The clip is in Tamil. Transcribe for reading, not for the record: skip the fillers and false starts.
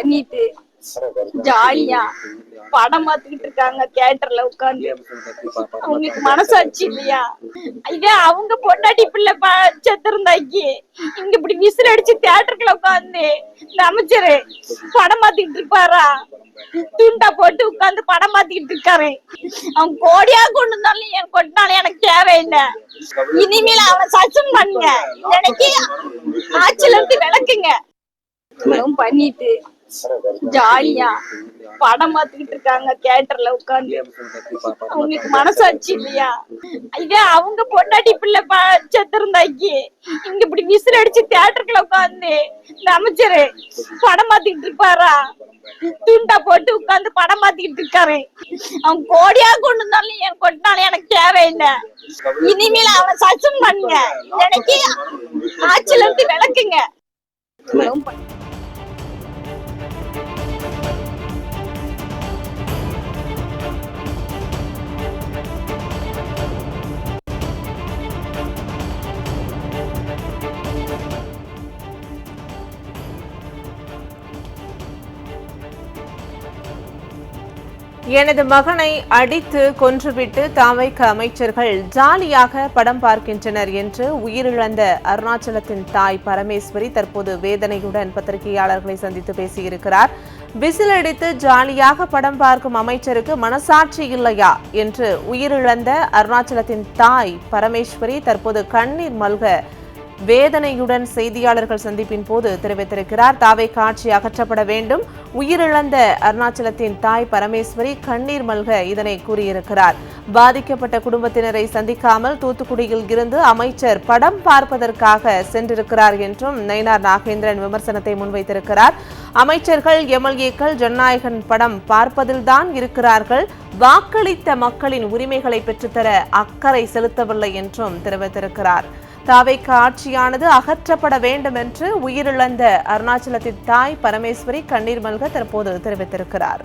பண்ணிட்டு ஜாலியா படம் பார்த்துக்கிட்டு இருக்காங்க தியேட்டர்ல உட்கார்ந்து. அவங்களுக்கு மனசாட்சி இல்லையா? இதே அவங்க பொண்டாட்டி பிள்ளை செத்திருந்தாக்கி இங்க இப்படி விசில் அடிச்சு தியேட்டருக்குள்ள உட்கார்ந்து இந்த அமைச்சரு படம் பார்த்துக்கிட்டு இருப்பாரா? துண்டா போட்டு உட்கார்ந்து படம் பார்த்துக்கிட்டு இருக்காரு. அவன் கோடியா கொண்டு வந்தாலும் என் கொட்டினாலும் எனக்கு தேவையில்லை. இனிமேல் அவனை சஸ்பெண்ட் பண்ணுங்க, எனக்கு ஆட்சியில இருந்து விளக்குங்க. பண்ணிட்டு ஜாலியா படம் பார்த்துக்கிட்டு இருக்காங்க தியேட்டர்ல உட்கார்ந்து. அவங்களுக்கு மனசாட்சி இல்லையா? இதே அவங்க பொண்டாட்டி பிள்ளை செத்திருந்தாக்கி இங்க இப்படி விசில் அடிச்சு தியேட்டருக்குள்ள உட்கார்ந்து இந்த அமைச்சரு படம் பார்த்துக்கிட்டு இருப்பாரா? துண்டா போட்டு உட்கார்ந்து படம் பார்த்துக்கிட்டு இருக்காரு. அவன் கோடியா கொண்டு வந்தாலும் என் கொட்டினாலும் எனக்கு தேவையில்லை. இனிமேல் அவனை சஸ்பெண்ட் பண்ணுங்க, எனக்கு ஆட்சியில இருந்து விளக்குங்க. எனது மகனை அடித்து கொன்றுவிட்டு தாவைக்க அமைச்சர்கள் ஜாலியாக படம் பார்க்கின்றனர் என்று உயிரிழந்த அருணாச்சலத்தின் தாய் பரமேஸ்வரி தற்போது வேதனையுடன் பத்திரிகையாளர்களை சந்தித்து பேசியிருக்கிறார். விசில் அடித்து ஜாலியாக படம் பார்க்கும் அமைச்சருக்கு மனசாட்சி இல்லையா என்று உயிரிழந்த அருணாச்சலத்தின் தாய் பரமேஸ்வரி தற்போது கண்ணீர் மல்க வேதனையுடன் செய்தியாளர்கள் சந்திப்பின் போது தெரிவித்திருக்கிறார். தாவேக ஆட்சி அகற்றப்பட வேண்டும். உயிரிழந்த அருணாச்சலத்தின் தாய் பரமேஸ்வரி கண்ணீர் மல்க இதனை கூறியிருக்கிறார். பாதிக்கப்பட்ட குடும்பத்தினரை சந்திக்காமல் தூத்துக்குடியில் இருந்து அமைச்சர் படம் பார்ப்பதற்காக சென்றிருக்கிறார் என்றும் நயினார் நாகேந்திரன் விமர்சனத்தை முன்வைத்திருக்கிறார். அமைச்சர்கள் எம்எல்ஏக்கள் ஜனநாயகன் படம் பார்ப்பதில்தான் இருக்கிறார்கள், வாக்களித்த மக்களின் உரிமைகளை பெற்றுத்தர அக்கறை செலுத்தவில்லை என்றும் தெரிவித்திருக்கிறார். தாவேக ஆட்சியானது அகற்றப்பட வேண்டும் என்று உயிரிழந்த அருணாச்சலத்தின் தாய் பரமேஸ்வரி கண்ணீர் மல்க தற்போது தெரிவித்திருக்கிறார்.